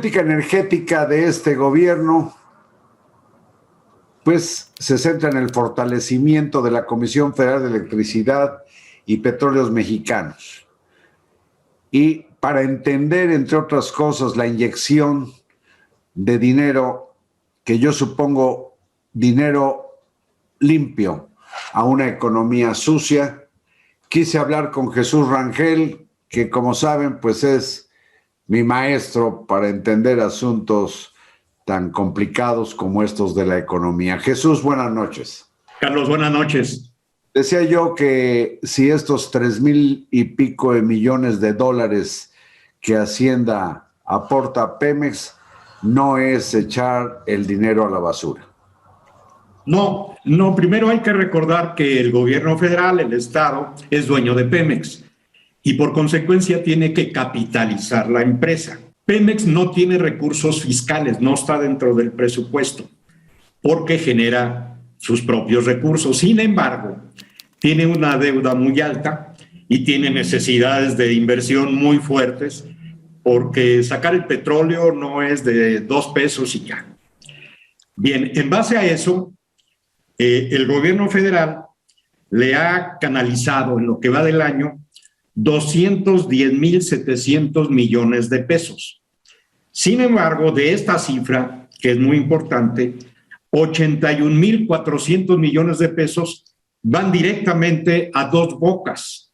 política energética de este gobierno, pues se centra en el fortalecimiento de la Comisión Federal de Electricidad y Petróleos Mexicanos. Y para entender, entre otras cosas, la inyección de dinero, que yo supongo dinero limpio a una economía sucia, quise hablar con Jesús Rangel, que como saben, pues es mi maestro para entender asuntos tan complicados como estos de la economía. Jesús, buenas noches. Carlos, buenas noches. Decía yo que si estos 3,000 y pico de millones de dólares que Hacienda aporta a Pemex no es echar el dinero a la basura. No, primero hay que recordar que el gobierno federal, el Estado, es dueño de Pemex y por consecuencia tiene que capitalizar la empresa. Pemex no tiene recursos fiscales, no está dentro del presupuesto porque genera sus propios recursos. Sin embargo, tiene una deuda muy alta y tiene necesidades de inversión muy fuertes porque sacar el petróleo no es de 2 pesos y ya. Bien, en base a eso, el gobierno federal le ha canalizado en lo que va del año 210,700 millones de pesos. Sin embargo, de esta cifra, que es muy importante, 81,400 millones de pesos van directamente a Dos Bocas.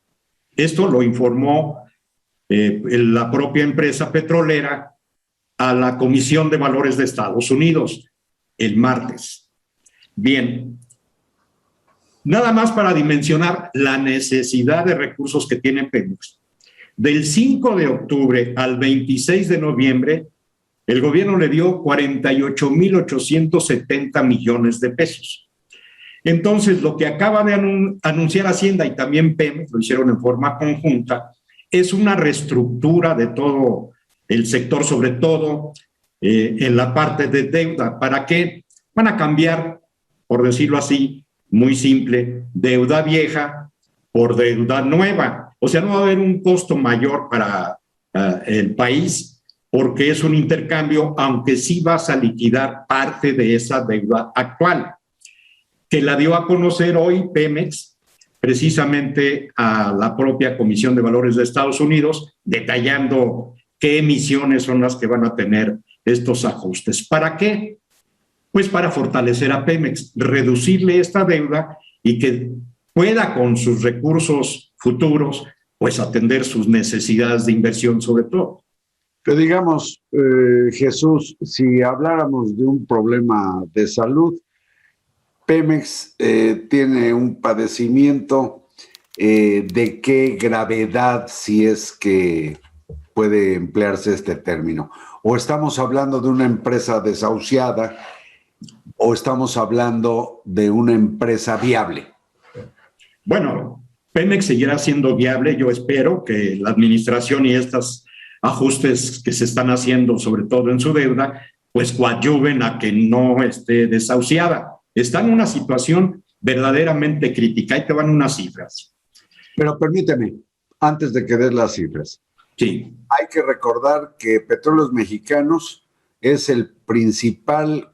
Esto lo informó la propia empresa petrolera a la Comisión de Valores de Estados Unidos el martes. Bien, nada más para dimensionar la necesidad de recursos que tiene Pemex. Del 5 de octubre al 26 de noviembre, el gobierno le dio 48,870 millones de pesos. Entonces, lo que acaba de anunciar Hacienda y también Pemex, lo hicieron en forma conjunta, es una reestructura de todo el sector, sobre todo en la parte de deuda. ¿Para qué? Van a cambiar, por decirlo así, muy simple, deuda vieja por deuda nueva. O sea, no va a haber un costo mayor para el país porque es un intercambio, aunque sí vas a liquidar parte de esa deuda actual, que la dio a conocer hoy Pemex, precisamente a la propia Comisión de Valores de Estados Unidos, detallando qué emisiones son las que van a tener estos ajustes. ¿Para qué? Pues para fortalecer a Pemex, reducirle esta deuda y que pueda con sus recursos futuros pues atender sus necesidades de inversión sobre todo. Pero digamos, Jesús, si habláramos de un problema de salud, Pemex tiene un padecimiento de qué gravedad, si es que puede emplearse este término. O estamos hablando de una empresa desahuciada o estamos hablando de una empresa viable. Bueno, Pemex seguirá siendo viable. Yo espero que la administración y estos ajustes que se están haciendo, sobre todo en su deuda, pues coadyuven a que no esté desahuciada. Está en una situación verdaderamente crítica. Ahí te van unas cifras. Pero permíteme, antes de que des las cifras. Sí. Hay que recordar que Petróleos Mexicanos es el principal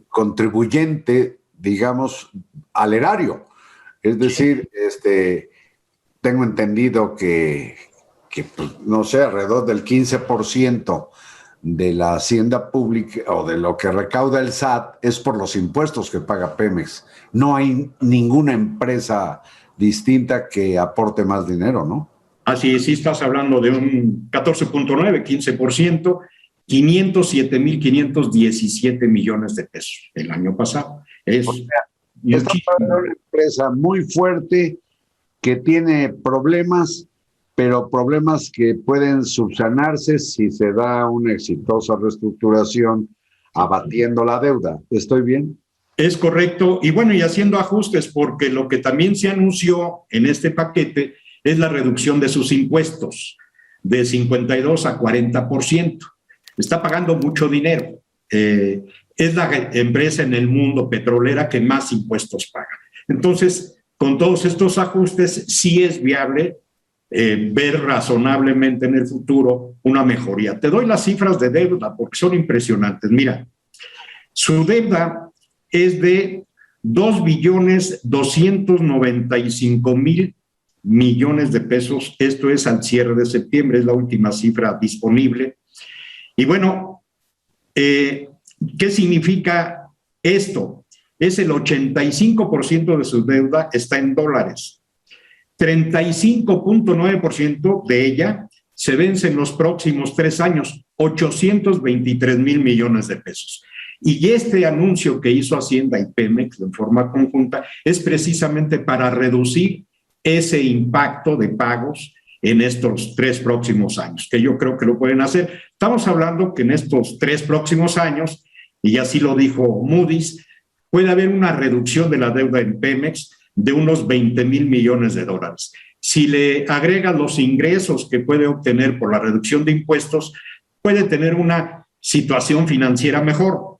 contribuyente, digamos, al erario. Es decir, tengo entendido que pues, no sé, alrededor del 15% de la hacienda pública o de lo que recauda el SAT es por los impuestos que paga Pemex. No hay ninguna empresa distinta que aporte más dinero, ¿no? Así es, sí estás hablando de un 14.9, 15%, 507,517 millones de pesos el año pasado. O sea, está para una empresa muy fuerte que tiene problemas, pero problemas que pueden subsanarse si se da una exitosa reestructuración abatiendo la deuda. ¿Estoy bien? Es correcto. Y bueno, y haciendo ajustes, porque lo que también se anunció en este paquete es la reducción de sus impuestos de 52 a 40%. Está pagando mucho dinero. Es la empresa en el mundo petrolera que más impuestos paga. Entonces, con todos estos ajustes, sí es viable ver razonablemente en el futuro una mejoría. Te doy las cifras de deuda porque son impresionantes. Mira, su deuda es de 2.295.000.000.000 de pesos. Esto es al cierre de septiembre, es la última cifra disponible. Y bueno, ¿qué significa esto? Es el 85% de su deuda está en dólares. 35.9% de ella se vence en los próximos 3 años, 823.000 millones de pesos. Y este anuncio que hizo Hacienda y Pemex en forma conjunta es precisamente para reducir ese impacto de pagos en estos 3 próximos años, que yo creo que lo pueden hacer. Estamos hablando que en estos 3 próximos años, y así lo dijo Moody's, puede haber una reducción de la deuda en Pemex de unos 20.000 millones de dólares. Si le agregan los ingresos que puede obtener por la reducción de impuestos, puede tener una situación financiera mejor.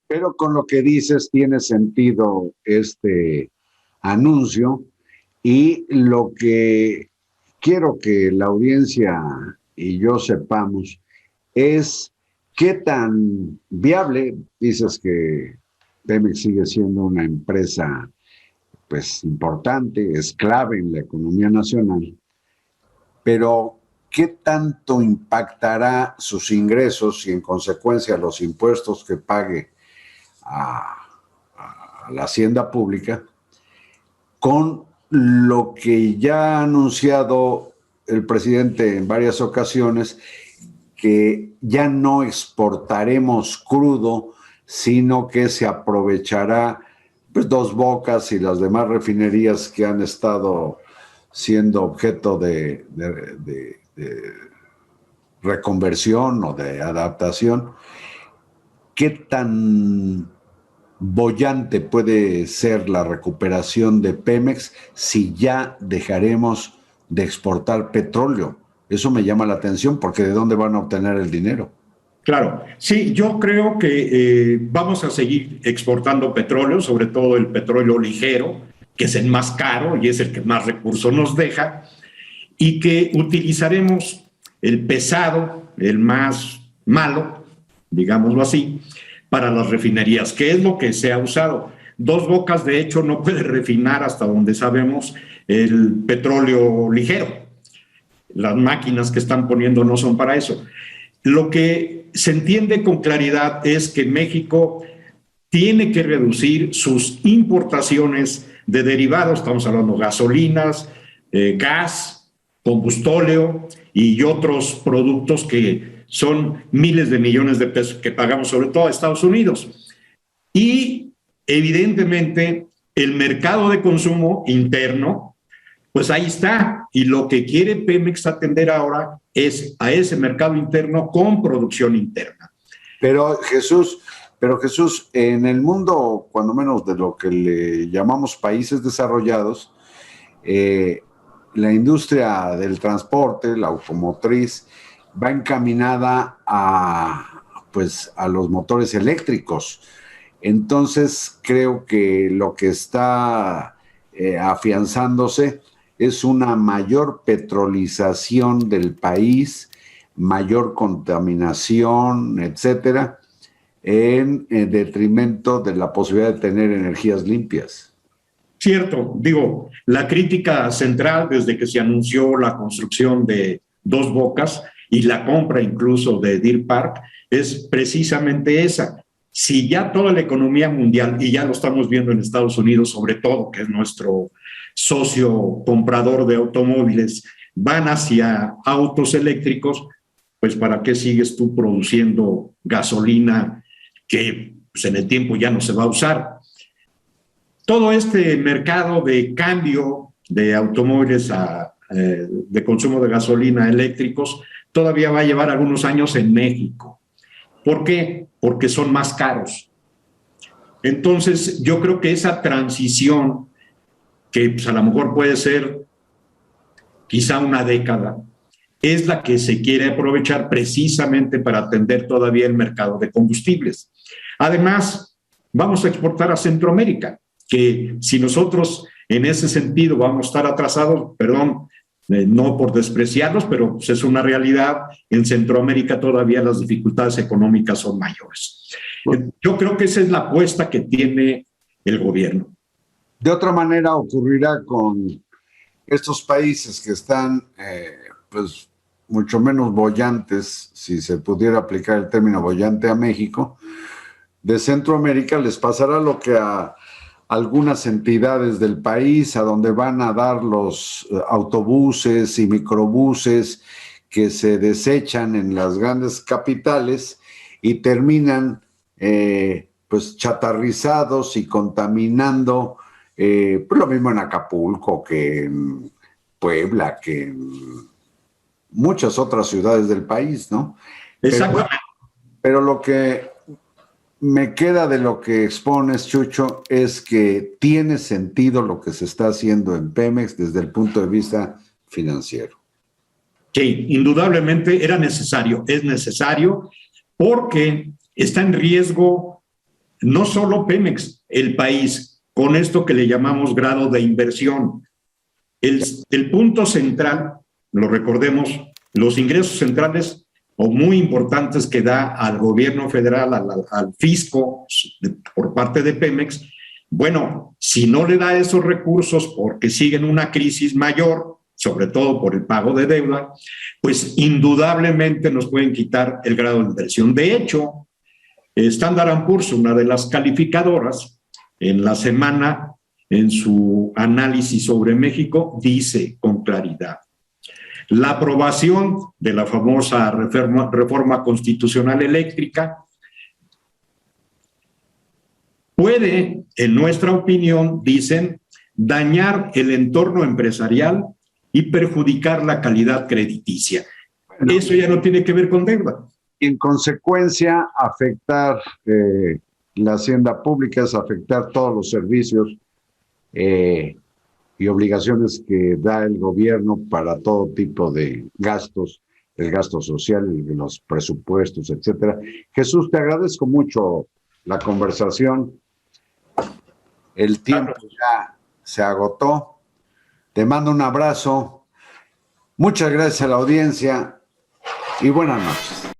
Pero con lo que dices tiene sentido este anuncio, y lo que quiero que la audiencia y yo sepamos es qué tan viable, dices que Pemex sigue siendo una empresa pues importante, es clave en la economía nacional, pero ¿qué tanto impactará sus ingresos y en consecuencia los impuestos que pague a la hacienda pública con lo que ya ha anunciado el presidente en varias ocasiones, que ya no exportaremos crudo, sino que se aprovechará pues Dos Bocas y las demás refinerías que han estado siendo objeto de reconversión o de adaptación? ¿Qué tan boyante puede ser la recuperación de Pemex si ya dejaremos de exportar petróleo? Eso me llama la atención, porque ¿de dónde van a obtener el dinero? Claro, sí, yo creo que vamos a seguir exportando petróleo, sobre todo el petróleo ligero, que es el más caro y es el que más recursos nos deja, y que utilizaremos el pesado, el más malo, digámoslo así, para las refinerías, que es lo que se ha usado. Dos Bocas, de hecho, no puede refinar, hasta donde sabemos, el petróleo ligero. Las máquinas que están poniendo no son para eso. Lo que se entiende con claridad es que México tiene que reducir sus importaciones de derivados, estamos hablando de gasolinas, gas, combustóleo y otros productos que son miles de millones de pesos que pagamos sobre todo a Estados Unidos. Y evidentemente el mercado de consumo interno, pues ahí está, y lo que quiere Pemex atender ahora es a ese mercado interno con producción interna. Pero Jesús, en el mundo, cuando menos de lo que le llamamos países desarrollados, la industria del transporte, la automotriz, va encaminada a los motores eléctricos. Entonces, creo que lo que está afianzándose es una mayor petrolización del país, mayor contaminación, etcétera, en detrimento de la posibilidad de tener energías limpias. Cierto, digo, la crítica central desde que se anunció la construcción de Dos Bocas y la compra incluso de Deer Park es precisamente esa. Si ya toda la economía mundial, y ya lo estamos viendo en Estados Unidos sobre todo, que es nuestro socio comprador de automóviles, van hacia autos eléctricos, pues ¿para qué sigues tú produciendo gasolina que pues, en el tiempo ya no se va a usar? Todo este mercado de cambio de automóviles de consumo de gasolina eléctricos todavía va a llevar algunos años en México. ¿Por qué? Porque son más caros. Entonces, yo creo que esa transición, que pues, a lo mejor puede ser quizá una década, es la que se quiere aprovechar precisamente para atender todavía el mercado de combustibles. Además, vamos a exportar a Centroamérica, que si nosotros en ese sentido vamos a estar atrasados, perdón, no por despreciarlos, pero pues, es una realidad. En Centroamérica todavía las dificultades económicas son mayores. Yo creo que esa es la apuesta que tiene el gobierno. De otra manera ocurrirá con estos países que están, pues, mucho menos bollantes, si se pudiera aplicar el término bollante a México, de Centroamérica les pasará lo que a algunas entidades del país, a donde van a dar los autobuses y microbuses que se desechan en las grandes capitales y terminan pues chatarrizados y contaminando, pues lo mismo en Acapulco que en Puebla, que en muchas otras ciudades del país, ¿no? Exactamente. Pero lo que me queda de lo que expones, Chucho, es que tiene sentido lo que se está haciendo en Pemex desde el punto de vista financiero. Sí, indudablemente era necesario, es necesario, porque está en riesgo no solo Pemex, el país, con esto que le llamamos grado de inversión. El punto central, lo recordemos, los ingresos centrales o muy importantes que da al gobierno federal, al fisco por parte de Pemex, bueno, si no le da esos recursos porque siguen una crisis mayor, sobre todo por el pago de deuda, pues indudablemente nos pueden quitar el grado de inversión. De hecho, Standard & Poor's, una de las calificadoras, en la semana, en su análisis sobre México, dice con claridad: la aprobación de la famosa reforma constitucional eléctrica puede, en nuestra opinión, dicen, dañar el entorno empresarial y perjudicar la calidad crediticia. Bueno, eso ya no tiene que ver con deuda. En consecuencia, afectar la hacienda pública es afectar todos los servicios y obligaciones que da el gobierno para todo tipo de gastos, el gasto social, los presupuestos, etcétera. Jesús, te agradezco mucho la conversación. El tiempo ya se agotó. Te mando un abrazo. Muchas gracias a la audiencia y buenas noches.